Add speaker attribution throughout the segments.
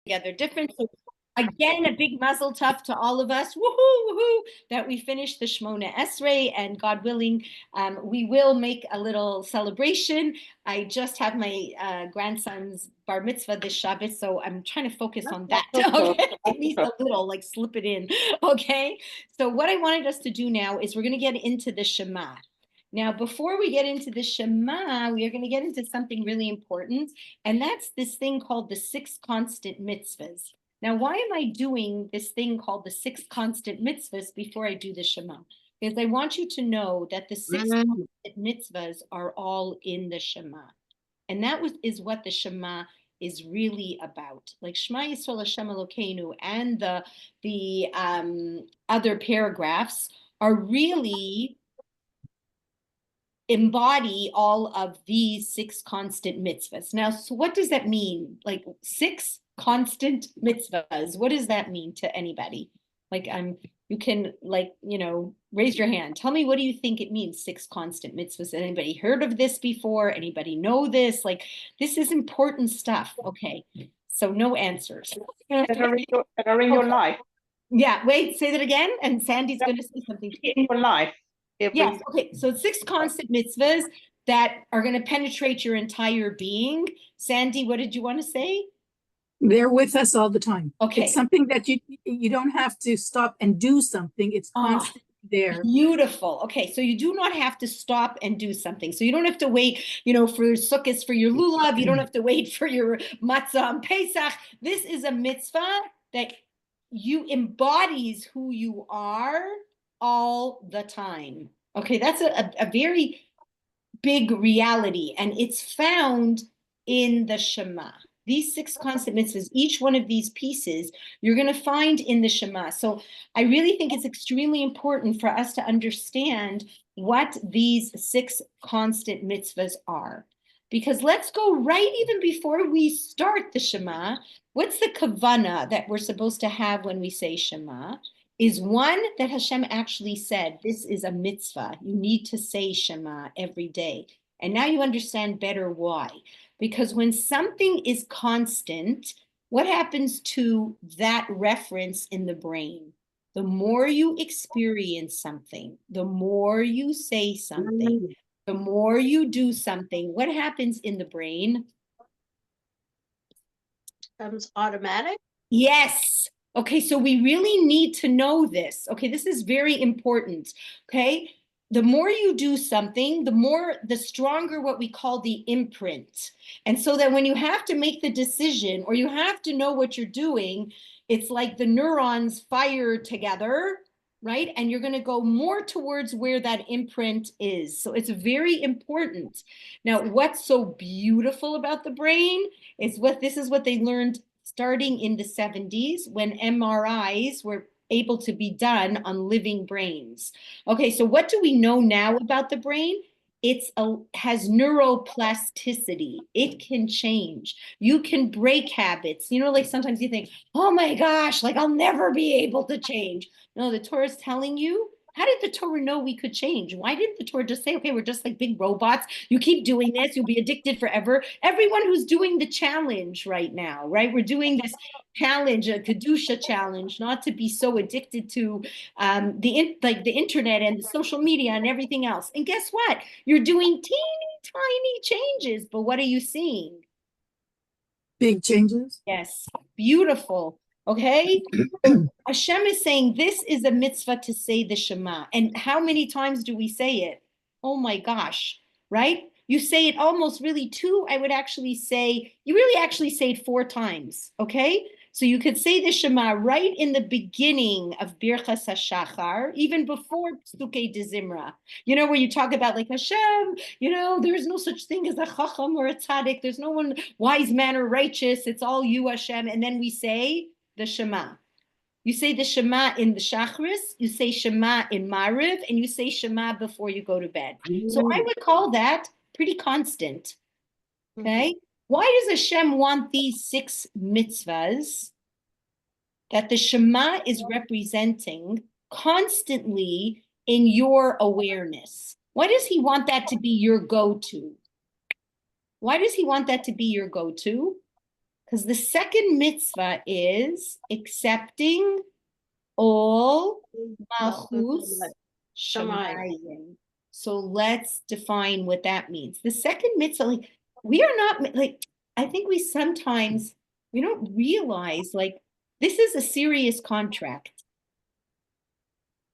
Speaker 1: together different. So again, a big mazel tov to all of us, woohoo, woohoo, that we finished the Shmona Esrei, and God willing, we will make a little celebration. I just have my grandson's bar mitzvah this Shabbat, so I'm trying to focus on that. Okay, at least a little, like slip it in. Okay, so what I wanted us to do now is we're going to get into the Shema. Now, before we get into the Shema, we are going to get into something really important, and that's this thing called the 6 constant mitzvahs. Now, why am I doing this thing called the 6 constant mitzvahs before I do the Shema? Because I want you to know that the 6 constant mitzvahs are all in the Shema. And that is what the Shema is really about. Like Shema Yisrael Hashem Elokeinu and the other paragraphs are really embody all of these 6 constant mitzvahs. Now, so what does that mean? Like 6 constant mitzvahs. What does that mean to anybody? Like you can raise your hand. Tell me, what do you think it means, 6 constant mitzvahs? Anybody heard of this before? Anybody know this? Like, this is important stuff. Okay, so no answers.
Speaker 2: That are in your life.
Speaker 1: Yeah, wait, say that again. And Sandy's going to say something.
Speaker 2: In your life.
Speaker 1: Yes, okay, so 6 constant mitzvahs that are going to penetrate your entire being. Sandy, what did you want to say?
Speaker 3: They're with us all the time.
Speaker 1: Okay.
Speaker 3: It's something that you don't have to stop and do something. It's constantly there.
Speaker 1: Beautiful. Okay, so you do not have to stop and do something. So you don't have to wait, for Sukkot for your lulav. You don't have to wait for your matzah on Pesach. This is a mitzvah that embodies who you are all the time. Okay, that's a very big reality, and it's found in the Shema. These 6 constant mitzvahs, each one of these pieces, you're going to find in the Shema. So I really think it's extremely important for us to understand what these 6 constant mitzvahs are. Because let's go right even before we start the Shema. What's the kavanah that we're supposed to have when we say Shema? Is one that Hashem actually said, this is a mitzvah. You need to say Shema every day. And now you understand better why. Because when something is constant, what happens to that reference in the brain? The more you experience something, the more you say something, the more you do something, what happens in the brain?
Speaker 4: Becomes automatic?
Speaker 1: Yes. Okay, so we really need to know this. Okay, this is very important. Okay, the more you do something, the stronger what we call the imprint. And so that when you have to make the decision or you have to know what you're doing, it's like the neurons fire together, right? And you're going to go more towards where that imprint is. So it's very important. Now, what's so beautiful about the brain is this is what they learned starting in the 70s when MRIs were able to be done on living brains. Okay, so what do we know now about the brain? It has neuroplasticity. It can change. You can break habits. Like sometimes you think, oh my gosh, like I'll never be able to change. No, the Torah is telling you. How did the Torah know we could change? Why didn't the Torah just say, okay, we're just like big robots. You keep doing this, you'll be addicted forever. Everyone who's doing the challenge right now, right? We're doing this challenge, a Kedusha challenge, not to be so addicted to the internet and the social media and everything else. And guess what? You're doing teeny tiny changes, but what are you seeing?
Speaker 3: Big changes.
Speaker 1: Yes, beautiful. Okay, Hashem is saying this is a mitzvah to say the Shema. And how many times do we say it? Oh my gosh, right? You say it almost really I would actually say, you really actually say it 4 times, okay? So you could say the Shema right in the beginning of Birchas HaShachar, even before Psukei de Zimra, where you talk about like Hashem, there's no such thing as a Chacham or a Tzaddik. There's no one wise man or righteous. It's all you, Hashem. And then we say the Shema. You say the Shema in the Shachris, you say Shema in Mariv, and you say Shema before you go to bed. So I would call that pretty constant, okay? Why does Hashem want these 6 mitzvahs that the Shema is representing constantly in your awareness? Why does he want that to be your go-to? Why does he want that to be your go-to? Because the second mitzvah is accepting all malchus shamayim. So let's define what that means. The second mitzvah, like we are not like, I think we sometimes we don't realize like this is a serious contract.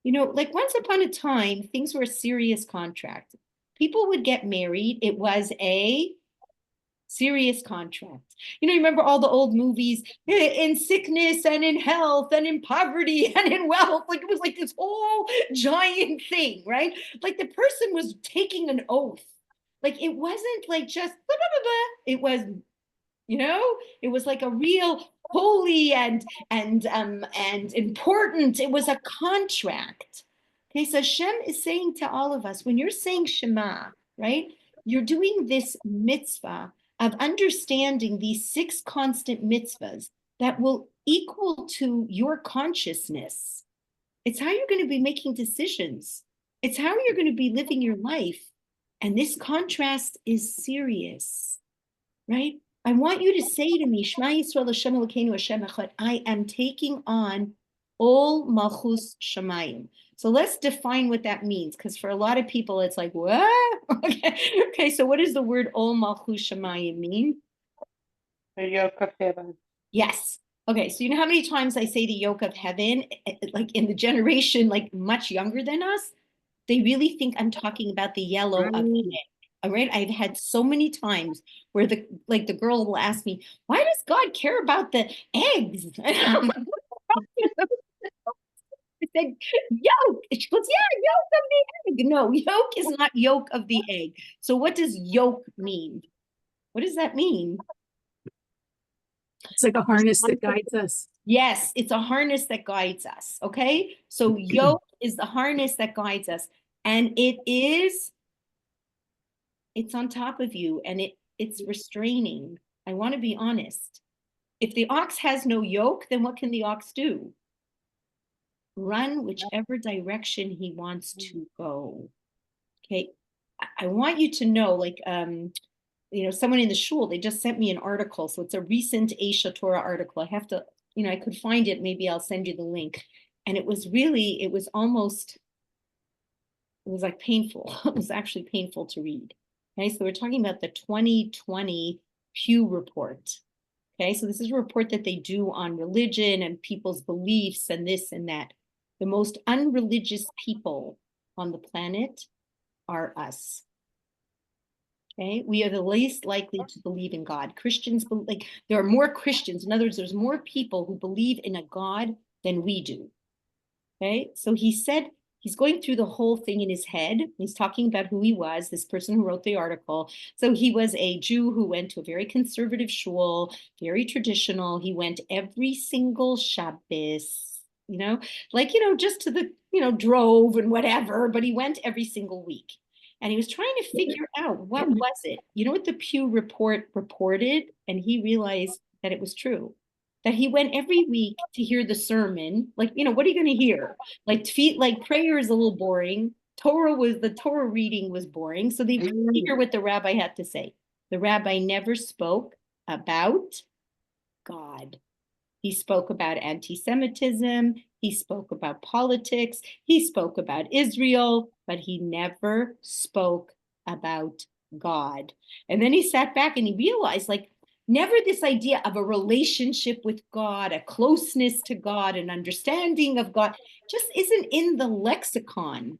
Speaker 1: You know, like once upon a time, things were a serious contract. People would get married. It was a serious contract. You know, remember all the old movies in sickness and in health and in poverty and in wealth. Like it was like this whole giant thing, right? Like the person was taking an oath. Like it wasn't like just blah, blah, blah, blah. It was, you know, it was like a real holy and important. It was a contract. Okay, so Hashem is saying to all of us, when you're saying Shema, right? You're doing this mitzvah of understanding these 6 constant mitzvahs that will equal to your consciousness. It's how you're going to be making decisions. It's how you're going to be living your life. And this contrast is serious, right? I want you to say to me, Shema Yisrael Hashem Elokeinu Hashem Echad, I am taking on all malchus shamayim. So let's define what that means, because for a lot of people, it's like, what? Okay, so what does the word ol malchus shamayim mean?
Speaker 2: The yoke of heaven.
Speaker 1: Yes. Okay, so you know how many times I say the yoke of heaven, like in the generation, like much younger than us, they really think I'm talking about the yellow of the egg. All right, I've had so many times where the girl will ask me, why does God care about the eggs? I said, yolk. She goes, yeah, yolk of the egg. No, yolk is not yolk of the egg. So what does yolk mean? What does that mean?
Speaker 3: It's like a harness that guides us.
Speaker 1: Yes, it's a harness that guides us. Okay, so yoke is the harness that guides us, and it's on top of you, and it's restraining. I want to be honest. If the ox has no yoke, then what can the ox do? Run whichever direction he wants to go. Okay, I want you to know, like, you know, someone in the shul, they just sent me an article. So it's a recent Aisha Torah article. I have to, you know, I could find it. Maybe I'll send you the link. And it was like painful. It was actually painful to read. Okay, so we're talking about the 2020 Pew report. Okay, so this is a report that they do on religion and people's beliefs and this and that. The most unreligious people on the planet are us. Okay, we are the least likely to believe in God. Christians, like there are more Christians. In other words, there's more people who believe in a God than we do. Okay, so he said he's going through the whole thing in his head. He's talking about who he was, this person who wrote the article. So he was a Jew who went to a very conservative shul, very traditional. He went every single Shabbos, you know, like, you know, just to the, you know, drove and whatever, but he went every single week. And he was trying to figure out what was it? You know what the Pew report reported? And he realized that it was true. That he went every week to hear the sermon. Like, you know, what are you going to hear? Like prayer is a little boring. The Torah reading was boring. So they hear what the rabbi had to say. The rabbi never spoke about God. He spoke about anti-Semitism. He spoke about politics. He spoke about Israel, but he never spoke about God. And then he sat back and he realized, like, never this idea of a relationship with God, a closeness to God, an understanding of God, just isn't in the lexicon.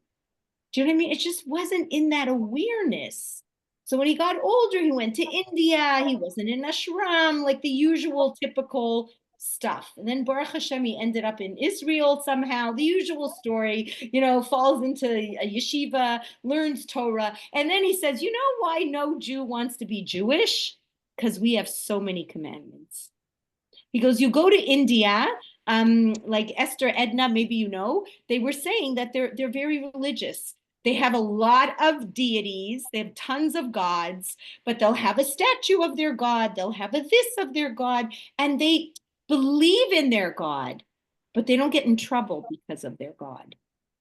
Speaker 1: Do you know what I mean? It just wasn't in that awareness. So when he got older, he went to India. He wasn't in ashram, like the usual typical stuff. And then Baruch Hashem, he ended up in Israel somehow, the usual story, you know, falls into a yeshiva, learns Torah. And then he says, you know why no Jew wants to be Jewish? Because we have so many commandments. He goes, you go to India, like Esther, Edna, maybe you know, they were saying that they're very religious. They have a lot of deities. They have tons of gods, but they'll have a statue of their God. They'll have a this of their God, and they believe in their God, but they don't get in trouble because of their God.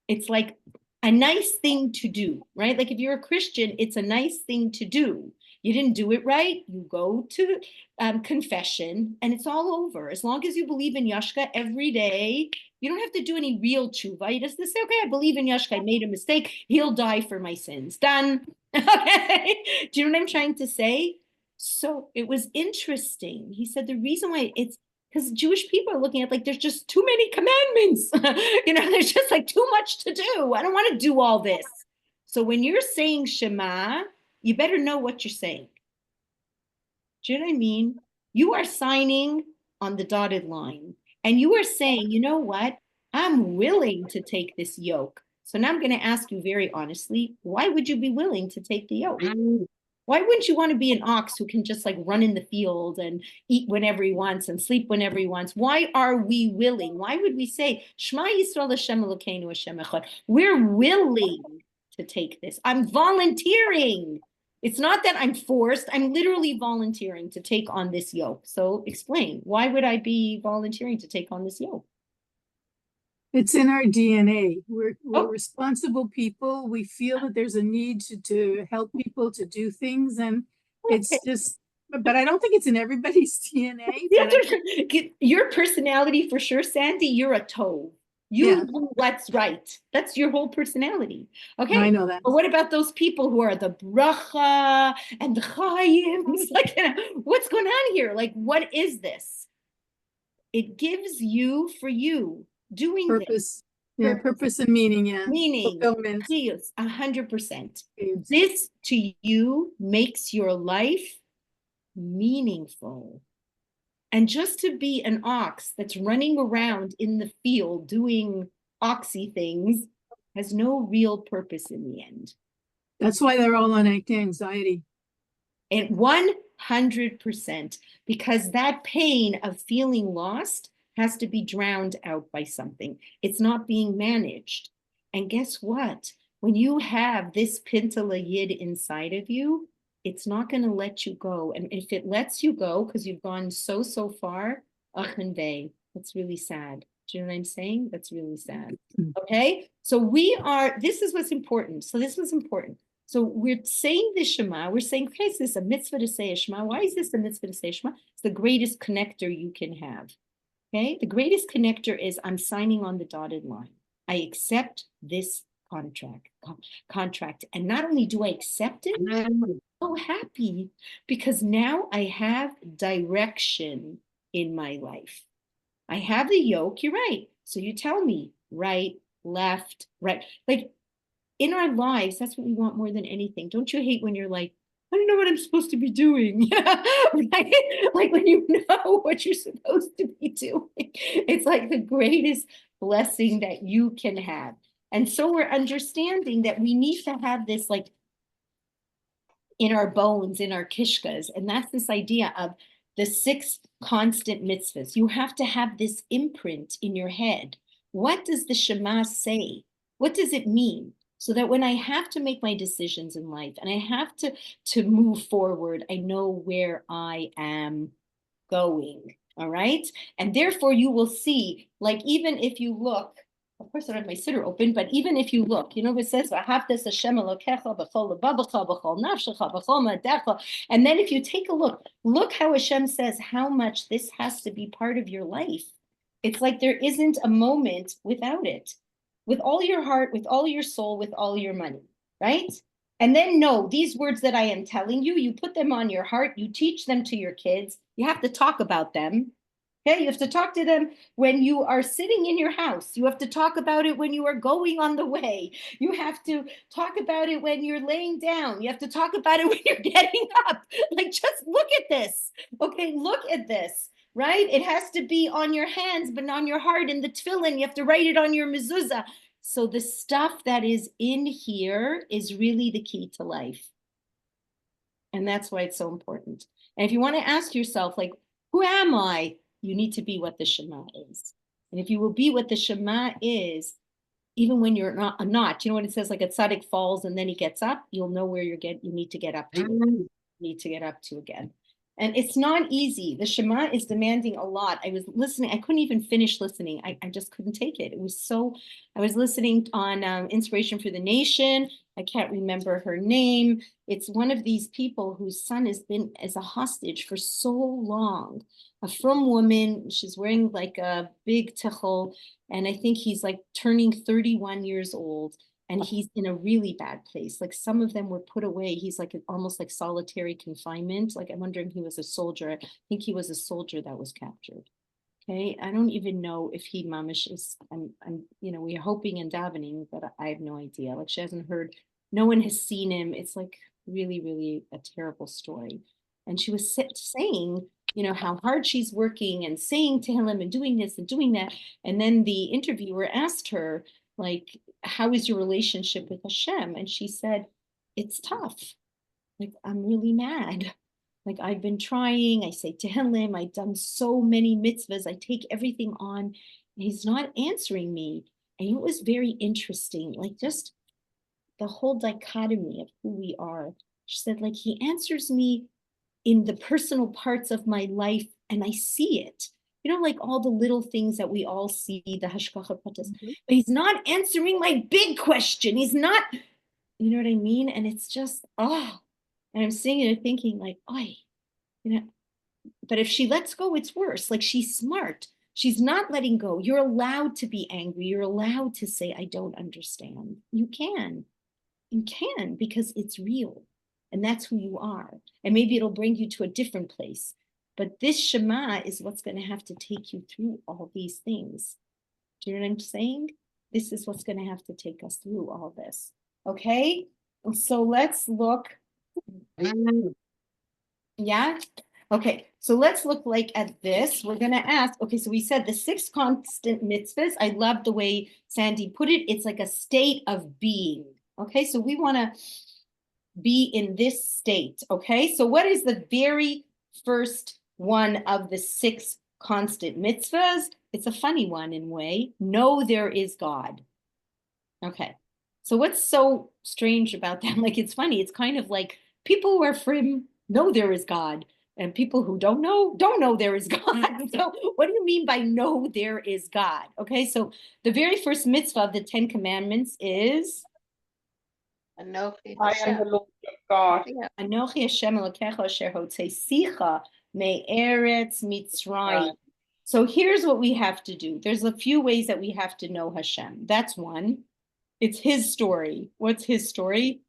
Speaker 1: It's like a nice thing to do, right? Like if you're a Christian, it's a nice thing to do. You didn't do it right. You go to confession and it's all over. As long as you believe in Yashka every day, you don't have to do any real tshuva. You just say, okay, I believe in Yashka. I made a mistake. He'll die for my sins. Done. Okay. Do you know what I'm trying to say? So it was interesting. He said the reason why it's because Jewish people are looking at like there's just too many commandments. There's just like too much to do. I don't want to do all this. So when you're saying Shema, you better know what you're saying. Do you know what I mean? You are signing on the dotted line and you are saying, you know what? I'm willing to take this yoke. So now I'm going to ask you very honestly, why would you be willing to take the yoke? Why wouldn't you want to be an ox who can just like run in the field and eat whenever he wants and sleep whenever he wants? Why are we willing? Why would we say, Shema Yisrael Hashem Elokeinu Hashem Echad? We're willing to take this. I'm volunteering. It's not that I'm forced. I'm literally volunteering to take on this yoke. So explain, why would I be volunteering to take on this yoke?
Speaker 3: It's in our DNA. We're responsible people. We feel that there's a need to help people to do things. And it's just, but I don't think it's in everybody's DNA.
Speaker 1: Your personality for sure, Sandy, you're a tove. You do what's right. That's your whole personality. Okay.
Speaker 3: I know that.
Speaker 1: But what about those people who are the bracha and the chayim? It's like, what's going on here? Like, what is this? It gives you for you doing
Speaker 3: purpose.
Speaker 1: This.
Speaker 3: Yeah, purpose and meaning. Yeah.
Speaker 1: Meaning.
Speaker 3: Fulfillment.
Speaker 1: 100%. This to you makes your life meaningful. And just to be an ox that's running around in the field doing oxy things has no real purpose in the end.
Speaker 3: That's why they're all on anxiety.
Speaker 1: And 100%, because that pain of feeling lost has to be drowned out by something. It's not being managed. And guess what? When you have this Pintala Yid inside of you, it's not going to let you go. And if it lets you go, because you've gone so far, that's really sad. Do you know what I'm saying? That's really sad. Okay? So this is what's important. So this was important. So we're saying the Shema. We're saying, okay, is this a mitzvah to say a Shema? Why is this a mitzvah to say a Shema? It's the greatest connector you can have. Okay? The greatest connector is I'm signing on the dotted line. I accept this contract. And not only do I accept it, I'm so happy because now I have direction in my life. I have the yoke, you're right. So you tell me right, left, right. Like in our lives, that's what we want more than anything. Don't you hate when you're like, I don't know what I'm supposed to be doing. Right? Like when you know what you're supposed to be doing. It's like the greatest blessing that you can have. And so we're understanding that we need to have this like in our bones, in our kishkas. And that's this idea of the 6 constant mitzvahs. You have to have this imprint in your head. What does the Shema say? What does it mean? So that when I have to make my decisions in life and I have to move forward, I know where I am going. All right. And therefore you will see, like, even if you look, of course, I don't have my siddur open, but even if you look, you know, it says, and then if you take a look how Hashem says how much this has to be part of your life. It's like there isn't a moment without it. With all your heart, with all your soul, with all your money, right? And then no, these words that I am telling you, you put them on your heart, you teach them to your kids, you have to talk about them. Okay, you have to talk to them when you are sitting in your house. You have to talk about it when you are going on the way. You have to talk about it when you're laying down. You have to talk about it when you're getting up. Like, just look at this. Okay, look at this, right? It has to be on your hands, but on your heart. In the tefillin, you have to write it on your mezuzah. So the stuff that is in here is really the key to life. And that's why it's so important. And if you want to ask yourself, like, who am I? You need to be what the Shema is. And if you will be what the Shema is, even when you're not, you know what it says, like a tzaddik falls and then he gets up, you'll know where you need to get up to. You need to get up to again. And it's not easy. The Shema is demanding a lot. I was listening. I couldn't even finish listening. I just couldn't take it. It was so, I was listening on Inspiration for the Nation. I can't remember her name. It's one of these people whose son has been as a hostage for so long. A frum woman. She's wearing like a big tichel. And I think he's like turning 31 years old. And he's in a really bad place. Like some of them were put away. He's like almost like solitary confinement. Like I'm wondering if he was a soldier. I think he was a soldier that was captured. Okay, I don't even know if he mamish is. We're hoping and davening, but I have no idea. Like she hasn't heard. No one has seen him. It's like really, really a terrible story. And she was saying, how hard she's working and saying to him and doing this and doing that. And then the interviewer asked her, like, how is your relationship with Hashem? And she said, it's tough. Like, I'm really mad. Like, I've been trying. I say Tehillim. I've done so many mitzvahs. I take everything on. He's not answering me. And it was very interesting. Like, just the whole dichotomy of who we are. She said, like, he answers me in the personal parts of my life, and I see it. Like all the little things that we all see, the hashgacha pratis. But he's not answering my big question. He's not, you know what I mean? And it's just, and I'm sitting there thinking like, but if she lets go, it's worse. Like she's smart. She's not letting go. You're allowed to be angry. You're allowed to say, I don't understand. You can because it's real. And that's who you are. And maybe it'll bring you to a different place. But this Shema is what's going to have to take you through all these things. Do you know what I'm saying? This is what's going to have to take us through all this. Okay? So let's look. Yeah? Okay. So let's look like at this. We're going to ask, okay, so we said the 6 constant mitzvahs. I love the way Sandy put it. It's like a state of being. Okay? So we want to be in this state. Okay? So what is the very first one of the 6 constant mitzvahs? It's a funny one in a way. Know there is God. Okay. So what's so strange about that? Like, it's funny. It's kind of like people who are frim know there is God, and people who don't know there is God. So what do you mean by know there is God? Okay. So the very first mitzvah of the 10 commandments is
Speaker 4: Anochi
Speaker 2: I am
Speaker 4: Hashem.
Speaker 2: the Lord your God.
Speaker 4: Yeah.
Speaker 1: Anochi Hashem Elokecha asher hotzeisicha me'eretz Mitzrayim. So here's what we have to do. There's a few ways that we have to know Hashem. That's one. It's his story. What's his story?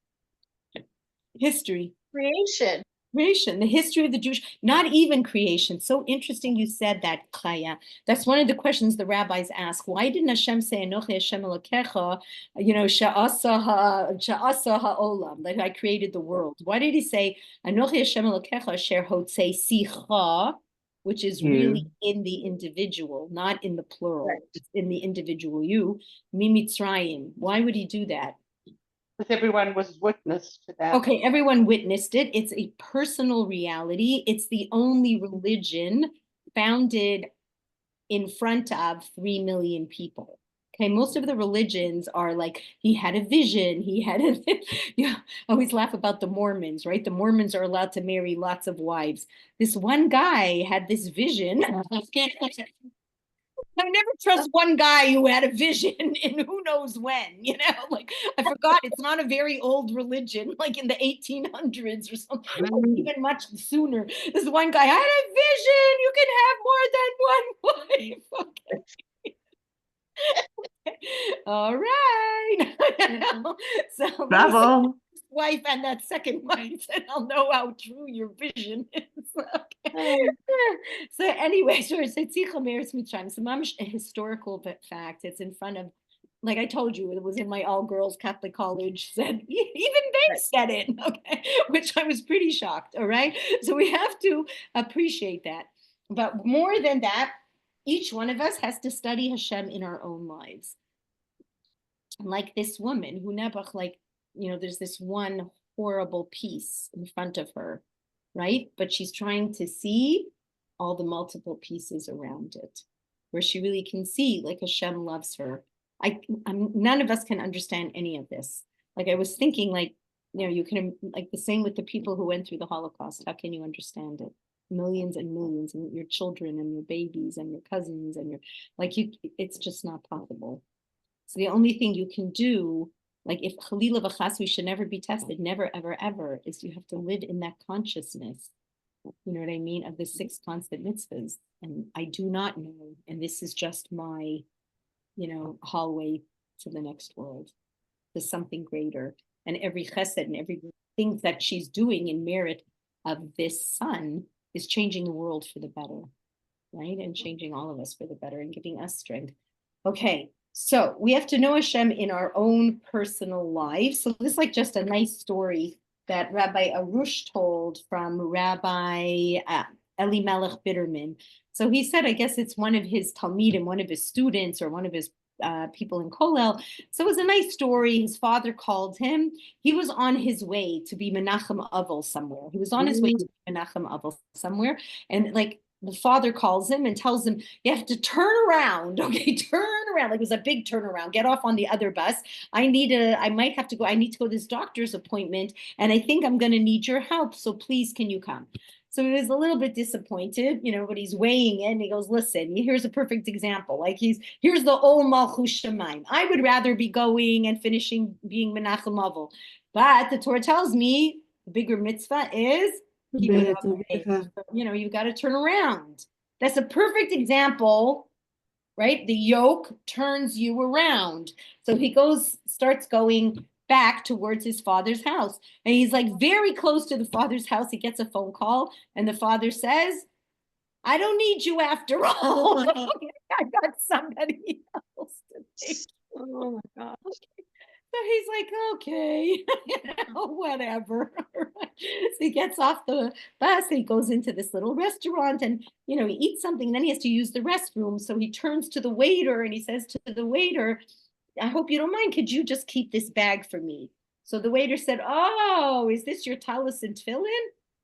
Speaker 1: History.
Speaker 4: Creation.
Speaker 1: Creation, the history of the Jewish, not even creation. So interesting you said that, Chaya. That's one of the questions the rabbis ask. Why didn't Hashem say, Anochi Hashem Elokecha, sha'asa ha'olam, like I created the world? Why did he say, Anochi Hashem Elokecha asher hotzeisicha, which is really in the individual, not in the plural. Right. It's in the individual you, Mitzrayim. Why would he do that?
Speaker 2: Because everyone was witness to that.
Speaker 1: Okay, everyone witnessed it. It's a personal reality. It's the only religion founded in front of 3 million people. Okay, most of the religions are like, he had a vision, he had a, I always laugh about the Mormons, right? The Mormons are allowed to marry lots of wives. This one guy had this vision. I never trust one guy who had a vision in who knows when, like I forgot it's not a very old religion, like in the 1800s or something, or even much sooner. This one guy had a vision, you can have more than one wife. Okay. All right. So
Speaker 5: bravo.
Speaker 1: Wife and that second wife, and I'll know how true your vision is. Okay. So anyway, sure. So mamish a historical fact. It's in front of, like I told you, it was in my all-girls Catholic college. Said even they said it. Okay, which I was pretty shocked. All right. So we have to appreciate that. But more than that, each one of us has to study Hashem in our own lives. Like this woman who Nebuch, like, there's this one horrible piece in front of her, right? But she's trying to see all the multiple pieces around it, where she really can see, like, Hashem loves her. None of us can understand any of this. Like, I was thinking, like, you can, like, the same with the people who went through the Holocaust. How can you understand it? millions and millions, and your children and your babies and your cousins and your, like, you, it's just not possible. So the only thing you can do, like if Chalila v'chas, we should never be tested, never, ever, ever, is you have to live in that consciousness, you know what I mean, of the 6 constant mitzvahs. And I do not know, and this is just my, hallway to the next world. There's something greater. And every chesed and everything that she's doing in merit of this son is changing the world for the better, right? And changing all of us for the better and giving us strength. Okay, so we have to know Hashem in our own personal lives. So this is like just a nice story that Rabbi Arush told from Rabbi Elimelech Bitterman. So he said, I guess it's one of his Talmidim, one of his students, or one of his people in Kollel. So it was a nice story. His father called him. He was on his way to be Menachem Avel somewhere. He was on his way to be Menachem Avel somewhere. And like the father calls him and tells him, you have to turn around. Okay, turn around. Like it was a big turnaround. Get off on the other bus. I might have to go. I need to go to this doctor's appointment. And I think I'm going to need your help. So please, can you come? So he was a little bit disappointed, but he's weighing it. And he goes, listen, here's a perfect example. Like here's the old Malchus Shemaim. I would rather be going and finishing being Menachem Avel. But the Torah tells me the bigger mitzvah is, you got to turn around. That's a perfect example, right? The yoke turns you around. So he starts going back towards his father's house. And he's like very close to the father's house. He gets a phone call and the father says, I don't need you after all. I got somebody else to take.
Speaker 4: Oh my gosh.
Speaker 1: So he's like, okay, whatever. So he gets off the bus, he goes into this little restaurant and, he eats something, and then he has to use the restroom. So he turns to the waiter and he says to the waiter, I hope you don't mind, could you just keep this bag for me? So the waiter said, oh, is this your tallis and tefillin?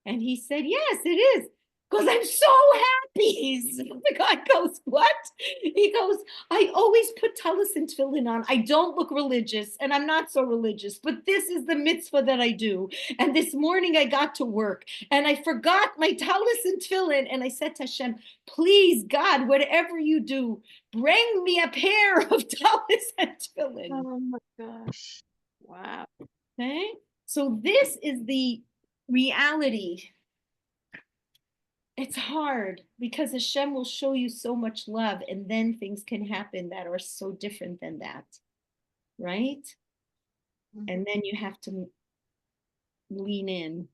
Speaker 1: And he said, yes, it is. Because I'm so happy. The guy goes, what? He goes, I always put tallis and tefillin on. I don't look religious, and I'm not so religious, but this is the mitzvah that I do. And this morning I got to work, and I forgot my tallis and tefillin, and I said to Hashem, please, God, whatever you do, bring me a pair of tallis and tefillin.
Speaker 4: Oh my gosh. Wow.
Speaker 1: Okay? So this is the reality. It's hard because Hashem will show you so much love, and then things can happen that are so different than that, right? And then you have to lean in.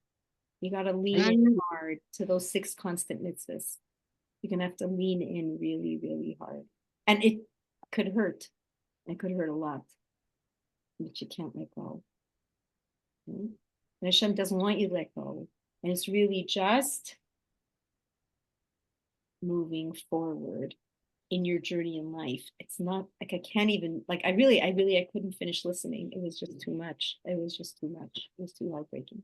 Speaker 1: You got to lean in hard to those 6 constant mitzvahs. You're going to have to lean in really, really hard. And it could hurt. It could hurt a lot, but you can't let go. And Hashem doesn't want you to let go. And it's really just moving forward in your journey in life. It's not like I can't even, like I couldn't finish listening. It was just too much. It was just too much. It was too heartbreaking.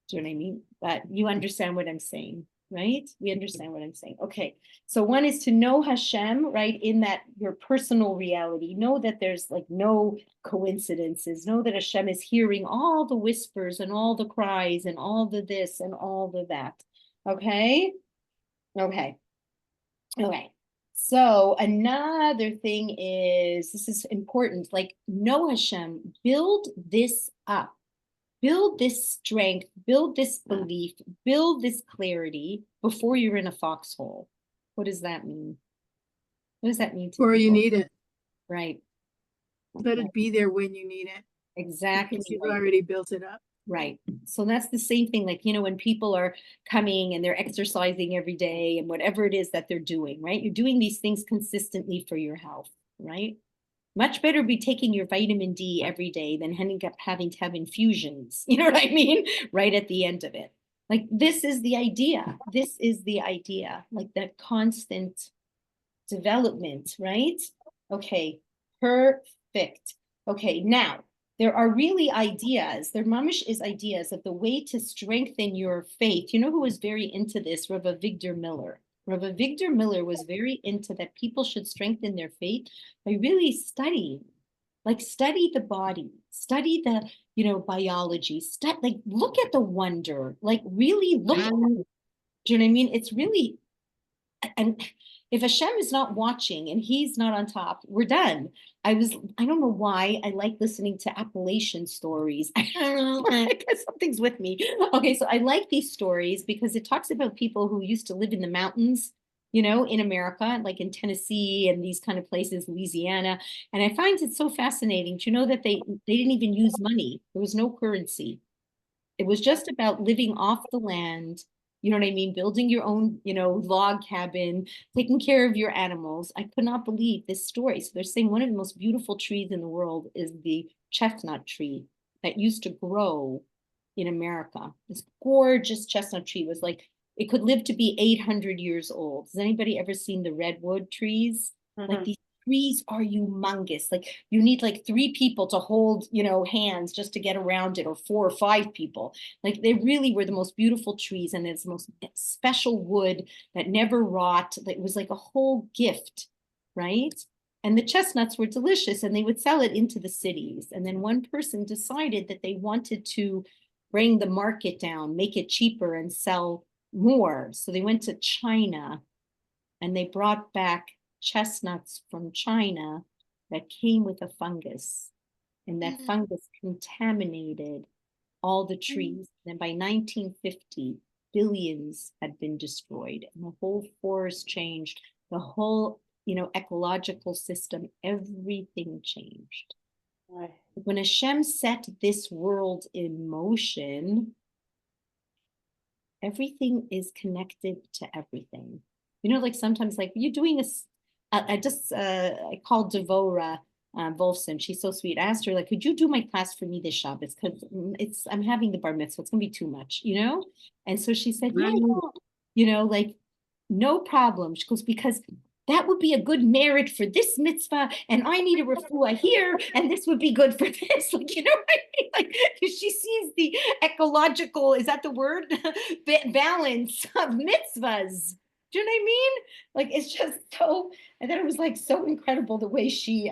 Speaker 1: Do you know what I mean? But you understand what I'm saying, right? We understand what I'm saying. Okay. So one is to know Hashem, right? In that your personal reality, know that there's like no coincidences, know that Hashem is hearing all the whispers and all the cries and all the this and all the that. Okay. Okay. Okay. So another thing is, this is important, like know Hashem, build this up, build this strength, build this belief, build this clarity before you're in a foxhole. What does that mean? What does that mean to
Speaker 3: Before you
Speaker 1: people?
Speaker 3: need it.
Speaker 1: Right.
Speaker 3: Let it be there when you need it.
Speaker 1: Exactly.
Speaker 3: Because you've
Speaker 1: right.
Speaker 3: already built it up.
Speaker 1: Right. So that's the same thing, like, when people are coming and they're exercising every day and whatever it is that they're doing, right? You're doing these things consistently for your health, right? Much better be taking your vitamin D every day than having to have infusions, you know what I mean? Right at the end of it. Like, this is the idea. This is the idea, like that constant development, right? Okay, perfect. Okay, now, there are really ideas, there mamish is ideas of the way to strengthen your faith. You know who was very into this? Rav Avigdor Miller. Rav Avigdor Miller was very into that people should strengthen their faith by really studying, like study the body, study the, biology, like look at the wonder, like really look at it. Do you know what I mean? It's really, and if Hashem is not watching and he's not on top, we're done. I don't know why I like listening to Appalachian stories. I don't know, I guess something's with me. Okay, so I like these stories because it talks about people who used to live in the mountains, in America, like in Tennessee and these kind of places, Louisiana. And I find it so fascinating to know that they didn't even use money. There was no currency. It was just about living off the land, you know what I mean? Building your own, log cabin, taking care of your animals. I could not believe this story. So they're saying one of the most beautiful trees in the world is the chestnut tree that used to grow in America. This gorgeous chestnut tree was like, it could live to be 800 years old. Has anybody ever seen the redwood trees? Like these trees are humongous. Like you need like 3 people to hold, hands just to get around it, or 4 or 5 people. Like they really were the most beautiful trees, and it's the most special wood that never rot. It was like a whole gift, right? And the chestnuts were delicious, and they would sell it into the cities. And then one person decided that they wanted to bring the market down, make it cheaper and sell more. So they went to China and they brought back chestnuts from China that came with a fungus, and that fungus contaminated all the trees. And by 1950, billions had been destroyed, and the whole forest changed, the whole, ecological system, everything changed.
Speaker 2: Right.
Speaker 1: When Hashem set this world in motion, everything is connected to everything. Like sometimes, like you're doing this. I called Devora Wolfson. She's so sweet. I asked her, like, could you do my class for me this Shabbos? Because I'm having the bar mitzvah. It's gonna be too much, And so she said, yeah, like no problem. She goes, because that would be a good merit for this mitzvah, and I need a refuah here, and this would be good for this. Like, what I mean? Like, she sees the ecological, is that the word? Balance of mitzvahs. Do you know what I mean? Like, it's just so, I thought it was like so incredible the way she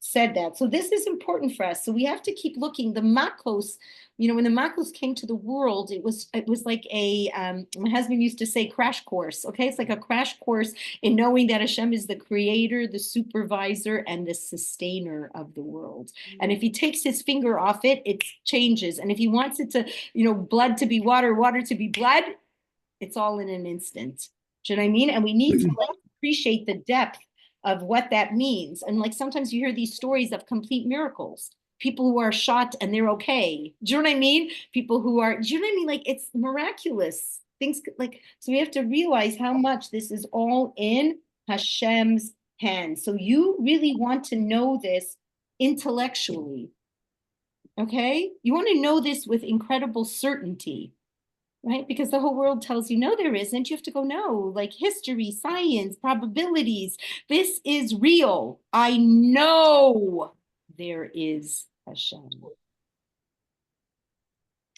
Speaker 1: said that. So this is important for us. So we have to keep looking. The Makos, when the Makos came to the world, it was like a, my husband used to say crash course. Okay, it's like a crash course in knowing that Hashem is the creator, the supervisor, and the sustainer of the world. And if he takes his finger off it, it changes. And if he wants it to, blood to be water, water to be blood, it's all in an instant. Do you know what I mean? And we need to appreciate the depth of what that means. And like sometimes you hear these stories of complete miracles, people who are shot and they're okay. Do you know what I mean? People who are, do you know what I mean? Like it's miraculous. Things like, so we have to realize how much this is all in Hashem's hands. So you really want to know this intellectually. Okay? You want to know this with incredible certainty. Right? Because the whole world tells you, no, there isn't. You have to go, no, like history, science, probabilities. This is real. I know there is Hashem.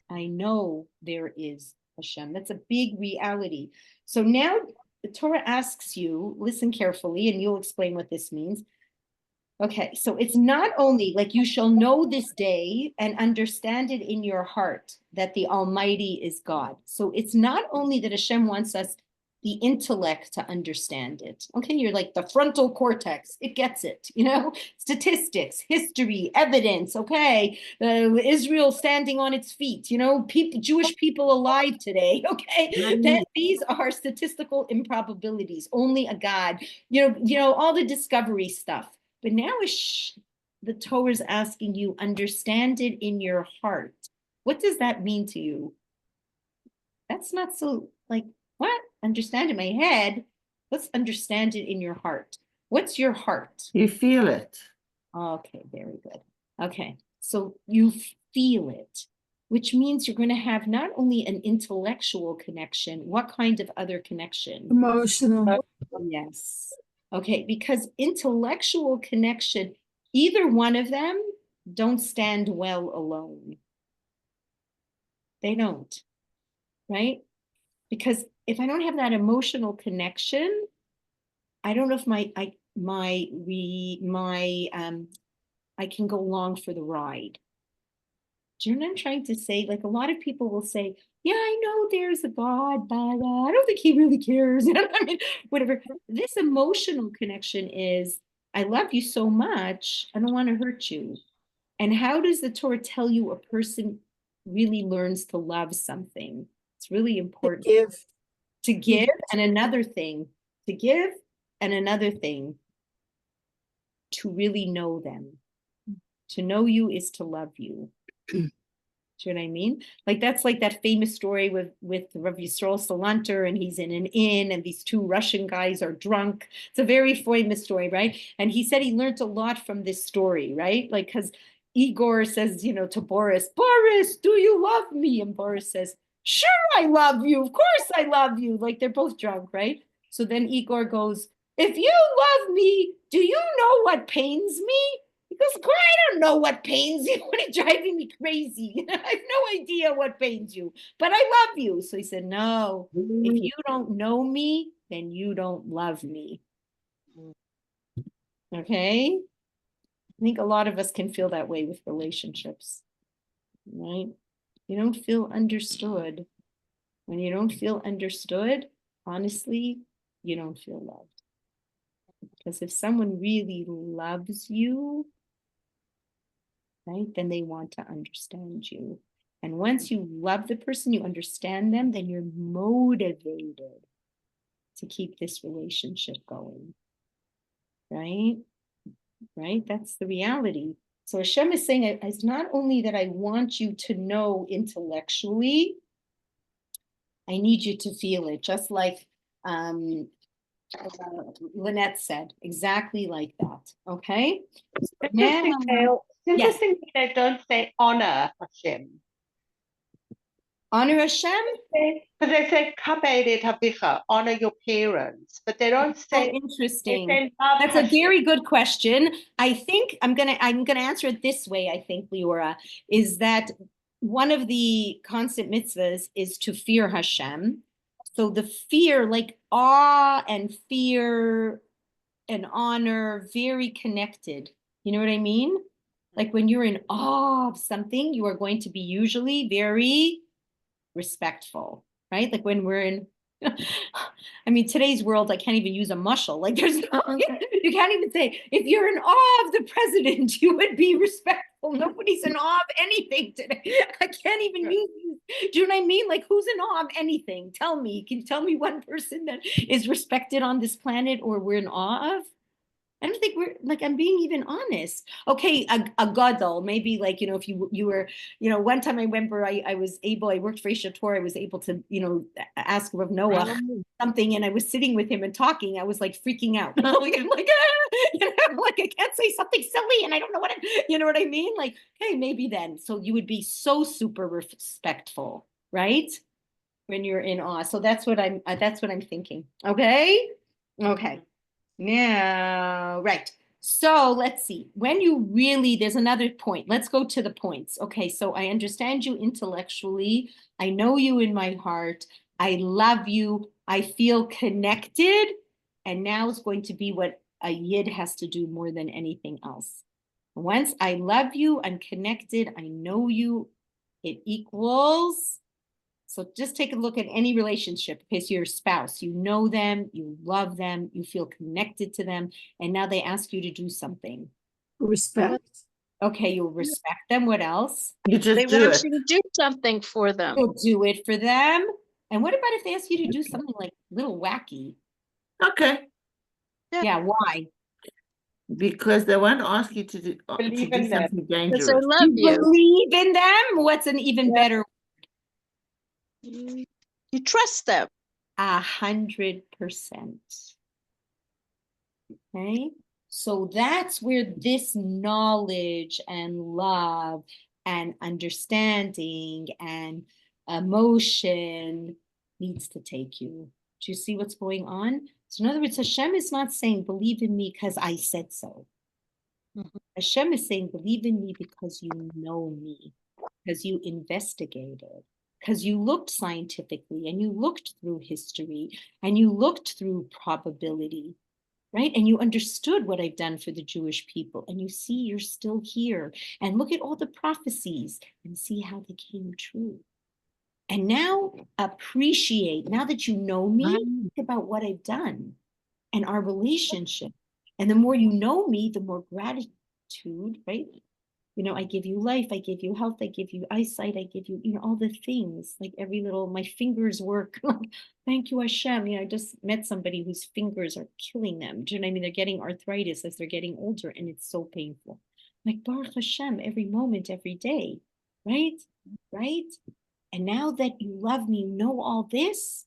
Speaker 1: I know there is Hashem. That's a big reality. So now the Torah asks you, listen carefully, and you'll explain what this means. Okay, so it's not only like you shall know this day and understand it in your heart that the Almighty is God. So it's not only that Hashem wants us the intellect to understand it. Okay, you're like the frontal cortex, it gets it, statistics, history, evidence. Okay, Israel standing on its feet, people, Jewish people alive today. Okay, these are statistical improbabilities. Only a God, all the discovery stuff. But now the Torah is asking you, understand it in your heart. What does that mean to you? That's not so like, what? Understand in my head. Let's understand it in your heart. What's your heart?
Speaker 5: You feel it.
Speaker 1: Okay, very good. Okay, so you feel it, which means you're going to have not only an intellectual connection, what kind of other connection?
Speaker 3: Emotional.
Speaker 1: Yes. Okay, because intellectual connection, either one of them don't stand well alone. They don't, right? Because if I don't have that emotional connection, I don't know if I can go along for the ride. Do you know what I'm trying to say? Like a lot of people will say, yeah, I know there's a God, but I don't think he really cares. I mean, whatever. This emotional connection is, I love you so much, I don't want to hurt you. And how does the Torah tell you a person really learns to love something? It's really important. To give, and another thing, to give, and another thing, to really know them. To know you is to love you. Do you know what I mean? Like that's like that famous story with Rav Yisrael Salanter, and he's in an inn, and these two Russian guys are drunk. It's a very famous story, right? And he said he learned a lot from this story, right? Like, because Igor says, to Boris, Boris, do you love me? And Boris says, sure, I love you. Of course I love you. Like they're both drunk, right? So then Igor goes, if you love me, do you know what pains me? He goes, I don't know what pains you. What are driving me crazy? I have no idea what pains you, but I love you. So he said, no, if you don't know me, then you don't love me. Okay? I think a lot of us can feel that way with relationships, right? You don't feel understood. When you don't feel understood, honestly, you don't feel loved. Because if someone really loves you, right, then they want to understand you. And once you love the person, you understand them, then you're motivated to keep this relationship going. Right? Right? That's the reality. So Hashem is saying, it's not only that I want you to know intellectually, I need you to feel it, just like Lynette said, exactly like that. Okay? Now,
Speaker 2: It's
Speaker 1: yes.
Speaker 2: interesting that they don't say honor Hashem.
Speaker 1: Honor Hashem?
Speaker 2: Because they say kabed et havicha, honor your parents, but they don't say.
Speaker 1: So interesting.
Speaker 2: They say love
Speaker 1: That's
Speaker 2: Hashem.
Speaker 1: a very good question. I think I'm gonna answer it this way. I think, Leora, is that one of the constant mitzvahs is to fear Hashem. So the fear, like awe and fear and honor, very connected. You know what I mean? Like when you're in awe of something, you are going to be usually very respectful, right? Like when we're in, I mean, today's world, I can't even use a mushal. Like there's no, you can't even say, if you're in awe of the president, you would be respectful. Nobody's in awe of anything today. I can't even use, do you know what I mean? Like who's in awe of anything? Tell me, can you tell me one person that is respected on this planet or we're in awe of? I don't think we're like, I'm being even honest. Okay, a gadol, maybe like, if you were, one time I remember I worked for Isha Torah, I was able to, ask Rav Noah something, and I was sitting with him and talking. I was like freaking out. I'm like, like I can't say something silly and I don't know you know what I mean? Like, hey, maybe then. So you would be so super respectful, right? When you're in awe. So that's what I'm thinking. Okay. Now, right. So let's see. When you really, there's another point. Let's go to the points. Okay, so I understand you intellectually. I know you in my heart. I love you. I feel connected. And now it's going to be what a yid has to do more than anything else. Once I love you, I'm connected. I know you. It equals. So just take a look at any relationship. Okay, so your spouse, you know them, you love them, you feel connected to them, and now they ask you to do something.
Speaker 3: Respect.
Speaker 1: Okay, you'll respect them. What else?
Speaker 5: You just
Speaker 4: They
Speaker 5: do
Speaker 4: want
Speaker 5: it.
Speaker 4: you to do something for them.
Speaker 1: You'll do it for them. And what about if they ask you to do something like a little wacky?
Speaker 5: Okay.
Speaker 1: Yeah, why?
Speaker 5: Because they won't ask you to do
Speaker 2: Believe in them.
Speaker 5: something
Speaker 4: Because they
Speaker 5: dangerous.
Speaker 4: love you.
Speaker 1: Believe in them? What's an even better?
Speaker 4: You trust them.
Speaker 1: 100%. Okay, so that's where this knowledge and love and understanding and emotion needs to take you. Do you see what's going on? So in other words, Hashem is not saying, believe in me because I said so. Hashem is saying, believe in me because you know me, because you investigated, because you looked scientifically and you looked through history and you looked through probability, right? And you understood what I've done for the Jewish people, and you see you're still here, and look at all the prophecies and see how they came true. And now appreciate, now that you know me, think about what I've done and our relationship. And the more you know me, the more gratitude, right? You know, I give you life, I give you health, I give you eyesight, I give you, you know, all the things, like every little, my fingers work. Thank you, Hashem. You know, I just met somebody whose fingers are killing them. Do you know what I mean? They're getting arthritis as they're getting older, and it's so painful. Like, Baruch Hashem, every moment, every day, right? Right? And now that you love me, you know all this,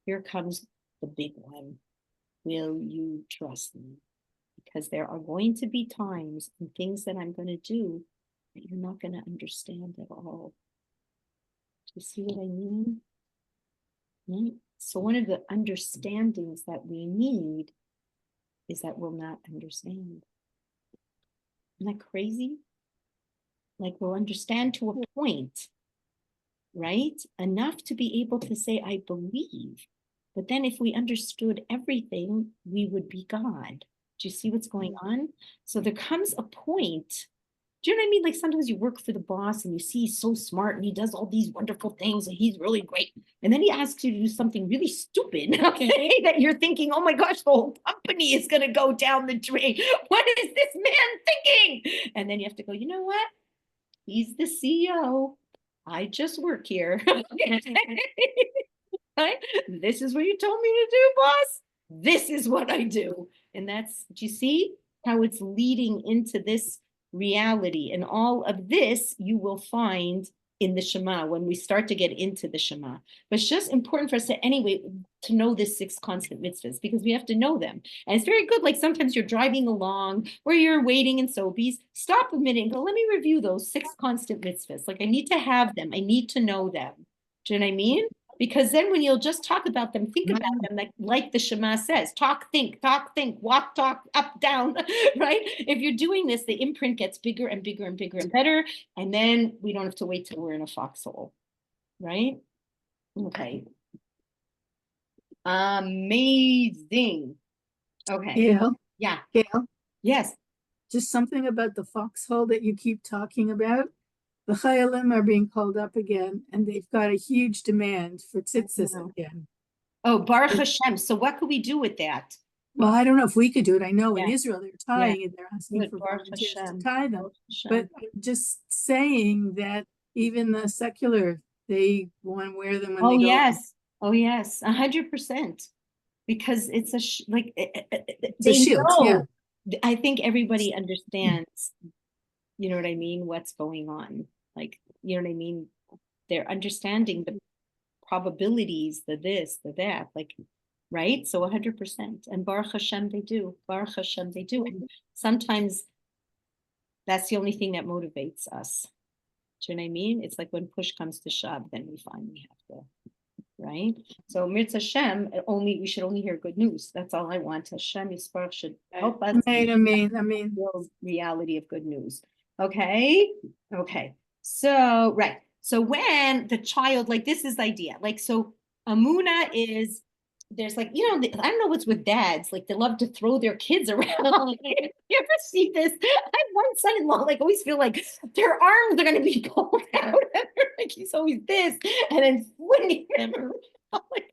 Speaker 1: here comes the big one. Will you trust me? Because there are going to be times and things that I'm going to do that you're not going to understand at all. Do you see what I mean? Right? So one of the understandings that we need is that we'll not understand. Isn't that crazy? Like, we'll understand to a point, right? Enough to be able to say, I believe. But then if we understood everything, we would be God. Do you see what's going on? So there comes a point. Do you know what I mean? Like, sometimes you work for the boss and you see he's so smart and he does all these wonderful things and he's really great. And then he asks you to do something really stupid, okay? That you're thinking, oh my gosh, the whole company is going to go down the drain. What is this man thinking? And then you have to go, you know what? He's the CEO. I just work here. Right? This is what you told me to do, boss. This is what I do. And that's, do you see how it's leading into this reality? And all of this you will find in the Shema when we start to get into the Shema. But it's just important for us to, anyway, to know this 6 constant mitzvahs, because we have to know them. And it's very good. Like, sometimes you're driving along or you're waiting in Sobeys, stop a minute and go, let me review those 6 constant mitzvahs. Like, I need to have them. I need to know them. Do you know what I mean? Because then when you'll just talk about them, think about them like the Shema says, talk, think, walk, talk, up, down, right? If you're doing this, the imprint gets bigger and bigger and bigger and better. And then we don't have to wait till we're in a foxhole, right? Okay. Amazing. Okay.
Speaker 3: Gail,
Speaker 1: Yeah.
Speaker 3: Gail,
Speaker 1: Yes.
Speaker 3: just something about the foxhole that you keep talking about. The Chayalim are being called up again, and they've got a huge demand for tzitzis again.
Speaker 1: Oh, Baruch Hashem. So what could we do with that?
Speaker 3: Well, I don't know if we could do it. I know in
Speaker 1: Yeah.
Speaker 3: Israel they're tying
Speaker 1: Yeah.
Speaker 3: and they're asking
Speaker 1: Good,
Speaker 3: for
Speaker 1: Baruch
Speaker 3: volunteers
Speaker 1: Hashem.
Speaker 3: to tie them.
Speaker 1: Baruch Hashem.
Speaker 3: But I'm just saying that even the secular, they want to wear them when
Speaker 1: Oh
Speaker 3: they go.
Speaker 1: yes. Oh yes. 100%. Because it's a like
Speaker 3: It's a
Speaker 1: they
Speaker 3: shield,
Speaker 1: know.
Speaker 3: yeah.
Speaker 1: I think everybody understands. You know what I mean? What's going on? Like, you know what I mean? They're understanding the probabilities, the this, the that, like, right? So 100%. And Baruch Hashem, they do. Baruch Hashem, they do. And sometimes that's the only thing that motivates us. Do you know what I mean? It's like when push comes to shove, then we finally have to, right? So Mirz Hashem, we should only hear good news. That's all I want. Hashem Yisparach should help us
Speaker 3: I mean,
Speaker 1: real reality of good news. Okay. Okay. So, right. So when the child, like, this is the idea. Like, so Amuna is, there's like, you know, I don't know what's with dads. Like, they love to throw their kids around. You ever see this? I have one son-in-law, like, always feel like their arms are going to be pulled out. Like, he's always this, and then swinging them around. Like,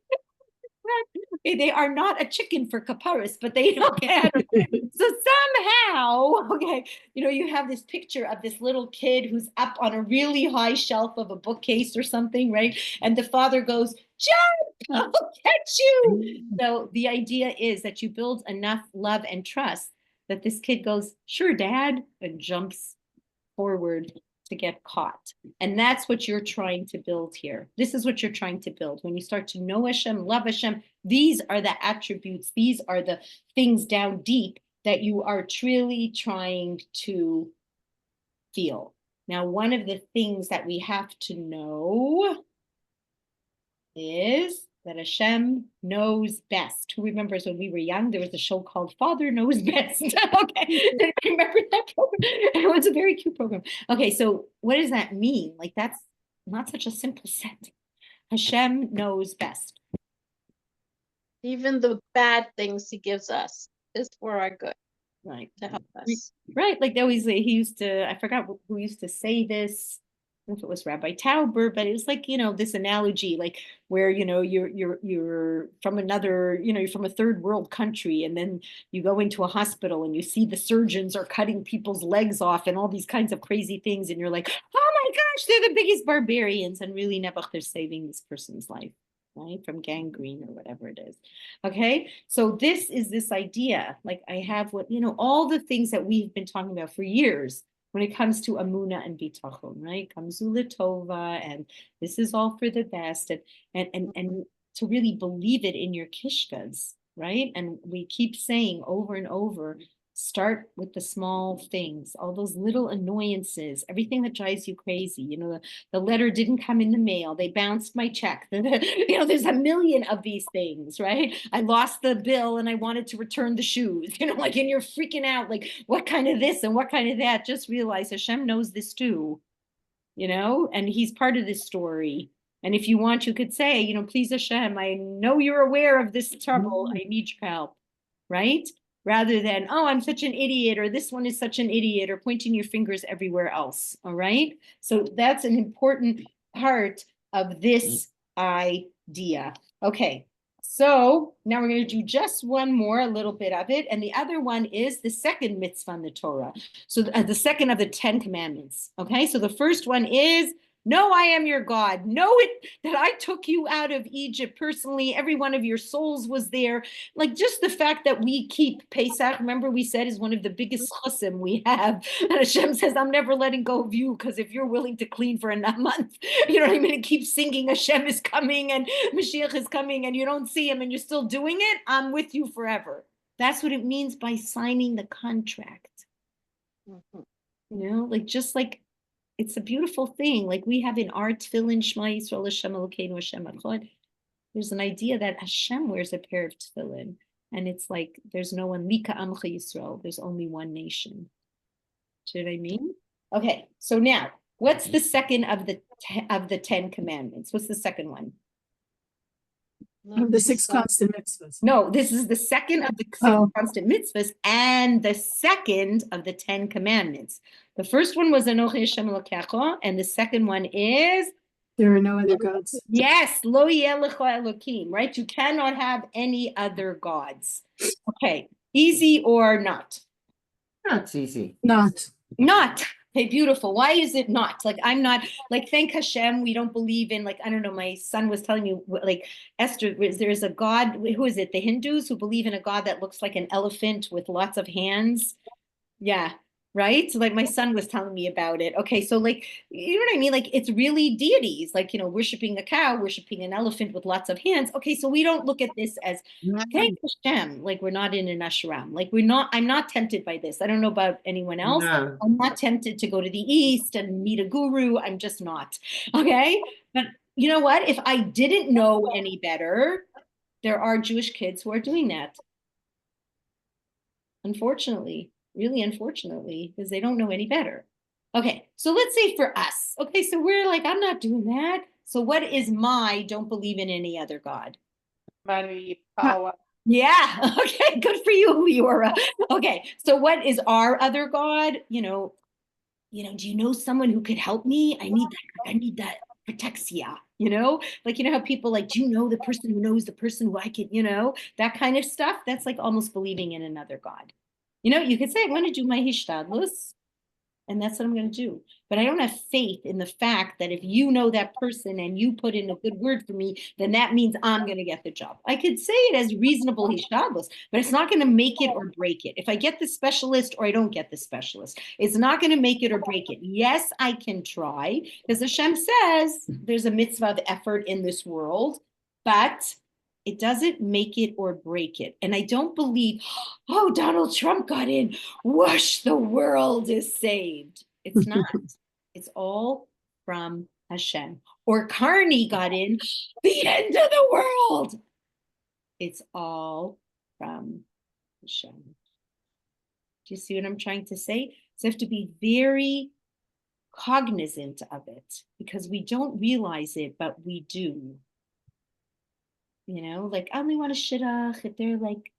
Speaker 1: they are not a chicken for kaparis, but they don't get. So somehow, okay, you know, you have this picture of this little kid who's up on a really high shelf of a bookcase or something, right? And the father goes, jump, I'll catch you. So the idea is that you build enough love and trust that this kid goes, sure, dad, and jumps forward to get caught. And that's what you're trying to build here. This is what you're trying to build. When you start to know Hashem, love Hashem, these are the attributes, these are the things down deep that you are truly trying to feel. Now, one of the things that we have to know is that Hashem knows best. Who remembers when we were young, there was a show called Father Knows Best. Okay, remember that program? It was a very cute program. Okay, so what does that mean? Like, that's not such a simple sentence. Hashem knows best.
Speaker 4: Even the bad things he gives us is for our good,
Speaker 1: Right.
Speaker 4: to help us.
Speaker 1: Right, like they always, he used to, I forgot who used to say this. if it was Rabbi Tauber, but it was like, this analogy, like where, you're from another, you're from a third world country, and then you go into a hospital and you see the surgeons are cutting people's legs off and all these kinds of crazy things. And you're like, oh my gosh, they're the biggest barbarians. And really, Nebuch, they're saving this person's life, right? From gangrene or whatever it is. Okay. So this is this idea, like I have all the things that we've been talking about for years when it comes to Amuna and Bitachon, right? Kamzula Tova, and this is all for the best, and to really believe it in your kishkas, right? And we keep saying over and over, start with the small things, all those little annoyances, everything that drives you crazy. The letter didn't come in the mail. They bounced my check. There's a million of these things, right? I lost the bill and I wanted to return the shoes, and you're freaking out, like, what kind of this and what kind of that? Just realize Hashem knows this too, and he's part of this story. And if you want, you could say, please Hashem, I know you're aware of this trouble. I need your help, right? Rather than, oh, I'm such an idiot, or this one is such an idiot, or pointing your fingers everywhere else. All right. So that's an important part of this idea. Okay. So now we're going to do just one more, a little bit of it. And the other one is the second mitzvah in the Torah. So the second of the 10 commandments. Okay. So the first one is, know I am your God. Know it that I took you out of Egypt personally. Every one of your souls was there. Like just the fact that we keep Pesach, remember we said, is one of the biggest chosim we have. And Hashem says, I'm never letting go of you, because if you're willing to clean for a month, you know what I mean? And keep singing Hashem is coming and Mashiach is coming, and you don't see him and you're still doing it, I'm with you forever. That's what it means by signing the contract. Like just like, it's a beautiful thing. Like we have in our tefillin, Shema Yisrael Hashem Elokeinu Hashem Echad. There's an idea that Hashem wears a pair of tefillin, and it's like there's no one. Mika Amcha Yisrael. There's only one nation. See what I mean? Okay. So now, what's the second of the 10 commandments? What's the second one?
Speaker 3: Of the 6 constant mitzvahs.
Speaker 1: No, this is the second of the 6 constant mitzvahs and the second of the 10 commandments. The first one was Anochi Hashem Elokecha, and the second one is,
Speaker 3: there are no other gods.
Speaker 1: Yes, Lo Yeh Lecha Elokim, right? You cannot have any other gods. Okay, easy or not?
Speaker 5: That's easy.
Speaker 3: Not.
Speaker 1: Okay, beautiful. Why is it not? Like, I'm not, like, thank Hashem, we don't believe in, like, I don't know, my son was telling me, like, Esther, there's a God, who is it? The Hindus who believe in a God that looks like an elephant with lots of hands. Yeah, right? So like my son was telling me about it. Okay, so like, you know what I mean? Like it's really deities, like, worshiping a cow, worshiping an elephant with lots of hands. Okay, so we don't look at this as, thank Hashem, like we're not in an ashram. Like I'm not tempted by this. I don't know about anyone else.
Speaker 5: No.
Speaker 1: I'm not tempted to go to the East and meet a guru. I'm just not. Okay, but you know what? If I didn't know any better, there are Jewish kids who are doing that. Unfortunately. Really, unfortunately, because they don't know any better. Okay, so let's say for us, okay, so we're like, I'm not doing that. So what is my don't believe in any other God?
Speaker 2: Money, power.
Speaker 1: Yeah, okay, good for you, Leora. Okay, so what is our other God? Do you know someone who could help me? I need that protexia, like, how people like, do you know the person who knows the person who I can, that kind of stuff? That's like almost believing in another God. You could say, I'm going to do my hishtadlus, and that's what I'm going to do. But I don't have faith in the fact that if you know that person and you put in a good word for me, then that means I'm going to get the job. I could say it as reasonable hishtadlus, but it's not going to make it or break it. If I get the specialist or I don't get the specialist, it's not going to make it or break it. Yes, I can try, because Hashem says there's a mitzvah of effort in this world, but it doesn't make it or break it. And I don't believe, oh, Donald Trump got in, whoosh, the world is saved. It's not. It's all from Hashem. Or Carney got in, the end of the world. It's all from Hashem. Do you see what I'm trying to say? So you have to be very cognizant of it, because we don't realize it, but we do. Like I only want a shidduch if they're like,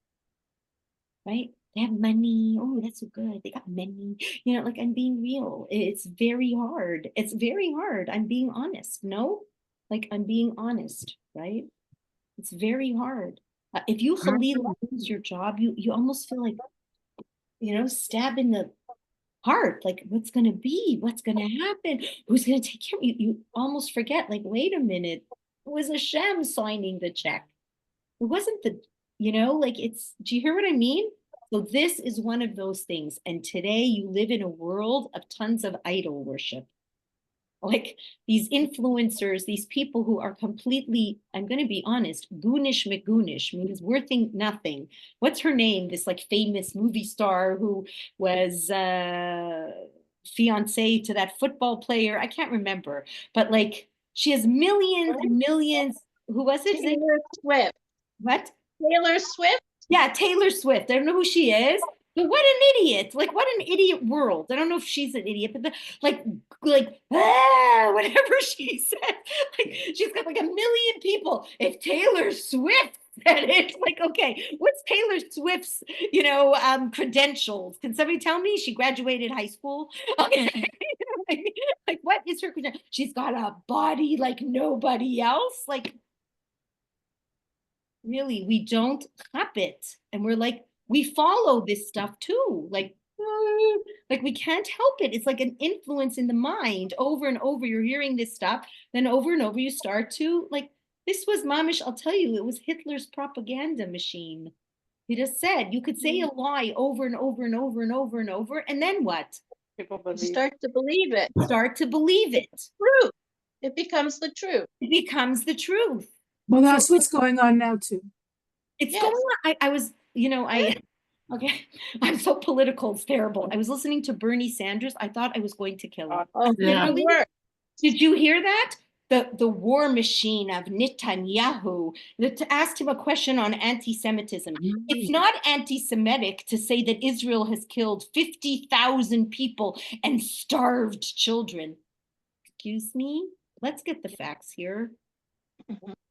Speaker 1: right? they have money. Oh, that's so good. They got money. Like I'm being real. It's very hard. It's very hard. I'm being honest. No, like I'm being honest, right? It's very hard. If you lose your job, you almost feel like, stab in the heart. Like, what's going to be? What's going to happen? Who's going to take care of you? You almost forget, like, wait a minute. It was Hashem signing the check. It wasn't do you hear what I mean? So this is one of those things. And today you live in a world of tons of idol worship. Like these influencers, these people who are completely, I'm going to be honest, goonish McGoonish, means worth nothing. What's her name? This like famous movie star who was fiance to that football player. I can't remember, but like she has millions and millions. Who was it?
Speaker 4: Taylor Swift.
Speaker 1: What?
Speaker 4: Taylor Swift?
Speaker 1: Yeah, Taylor Swift. I don't know who she is. But what an idiot. Like, what an idiot world. I don't know if she's an idiot, but whatever she said. Like, she's got like 1 million people. If Taylor Swift said it, like, okay, what's Taylor Swift's, credentials? Can somebody tell me? She graduated high school? Okay. Like, what is her credential? She's got a body like nobody else. Like, really, we don't hop it. And we're like, we follow this stuff too. Like we can't help it. It's like an influence in the mind over and over. You're hearing this stuff. Then over and over, you start to like, this was mamish. I'll tell you, it was Hitler's propaganda machine. He just said, you could say a lie over and over and over and over and over. And then what?
Speaker 2: People
Speaker 4: You
Speaker 2: believe.
Speaker 4: start to believe it.
Speaker 1: Start to believe it.
Speaker 4: Truth. It becomes the truth.
Speaker 1: It becomes the truth.
Speaker 3: Well, that's what's going on now too.
Speaker 1: It's
Speaker 4: Yes.
Speaker 1: going on. I was, okay, I'm so political. It's terrible. I was listening to Bernie Sanders. I thought I was going to kill him.
Speaker 4: Oh,
Speaker 5: Yeah.
Speaker 4: it works.
Speaker 1: Did you hear that? The war machine of Netanyahu that asked him a question on anti-Semitism. It's not anti-Semitic to say that Israel has killed 50,000 people and starved children. Excuse me? Let's get the facts here.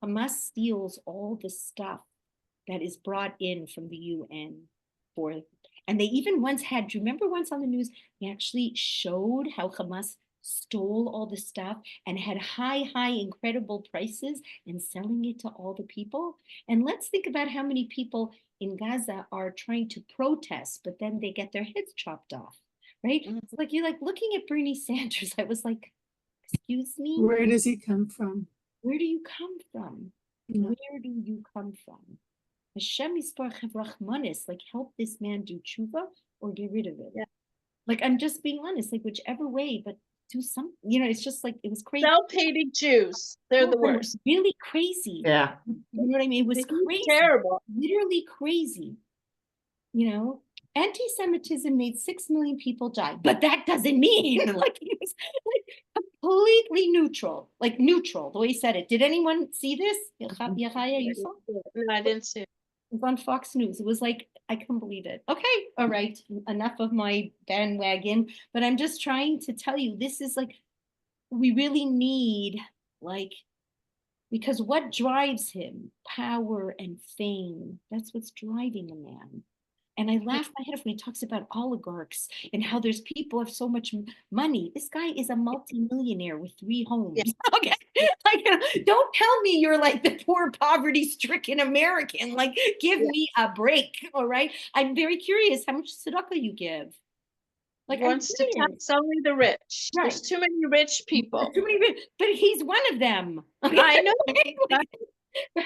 Speaker 1: Hamas steals all the stuff that is brought in from the UN and they even once had, do you remember once on the news, they actually showed how Hamas stole all the stuff and had high, incredible prices and selling it to all the people. And let's think about how many people in Gaza are trying to protest, but then they get their heads chopped off, right? It's like, you're like looking at Bernie Sanders. I was like, excuse me?
Speaker 3: Where does he come from?
Speaker 1: Where do you come from?
Speaker 3: Yeah.
Speaker 1: Where do you come from? Hashem Yisparach Rachmanis, like help this man do tshuva or get rid of it.
Speaker 4: Yeah.
Speaker 1: Like I'm just being honest, like whichever way, but do something. It's just like it was crazy.
Speaker 4: Self-hating Jews. They're the
Speaker 1: It was
Speaker 4: worst.
Speaker 1: really crazy.
Speaker 5: Yeah.
Speaker 1: You know what I mean? It was
Speaker 4: It's
Speaker 1: crazy.
Speaker 4: terrible.
Speaker 1: Literally crazy. Anti-Semitism made 6 million people die, but that doesn't mean like he was like completely neutral, like neutral. The way he said it. Did anyone see this? Yachaya, you saw?
Speaker 4: No, I didn't see it.
Speaker 1: It was on Fox News. It was like, I couldn't believe it. Okay, all right, enough of my bandwagon. But I'm just trying to tell you, this is like, we really need, like, because what drives him? Power and fame. That's what's driving a man. And I laugh my head off when he talks about oligarchs and how there's people who have so much money. This guy is a multimillionaire with 3 homes.
Speaker 4: Yeah.
Speaker 1: Okay, like, don't tell me you're like the poor, poverty-stricken American. Like, give me a break. All right. I'm very curious how much tzedakah you give. Like,
Speaker 4: He wants to tax only the rich.
Speaker 1: Right.
Speaker 4: There's too many rich people.
Speaker 1: Too many, but he's one of them. Okay?
Speaker 4: I know.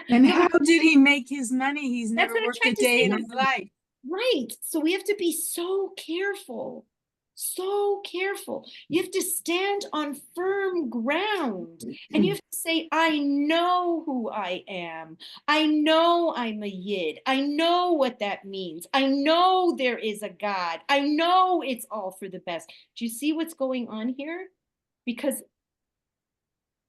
Speaker 3: And how did he make his money? He's
Speaker 1: That's
Speaker 3: never
Speaker 1: what I'm
Speaker 3: worked
Speaker 1: trying
Speaker 3: a
Speaker 1: to
Speaker 3: day
Speaker 1: say.
Speaker 3: in his life.
Speaker 1: Right. So we have to be so careful. So careful. You have to stand on firm ground and you have to say, I know who I am. I know I'm a Yid. I know what that means. I know there is a God. I know it's all for the best. Do you see what's going on here? Because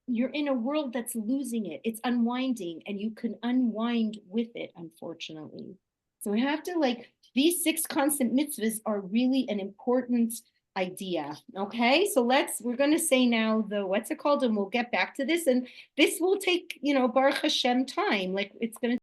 Speaker 1: you're in a world that's losing it. It's unwinding and you can unwind with it, unfortunately. So we have to these 6 constant mitzvahs are really an important idea. Okay, so we're going to say now what's it called? And we'll get back to this. And this will take, Baruch Hashem time. Like it's going to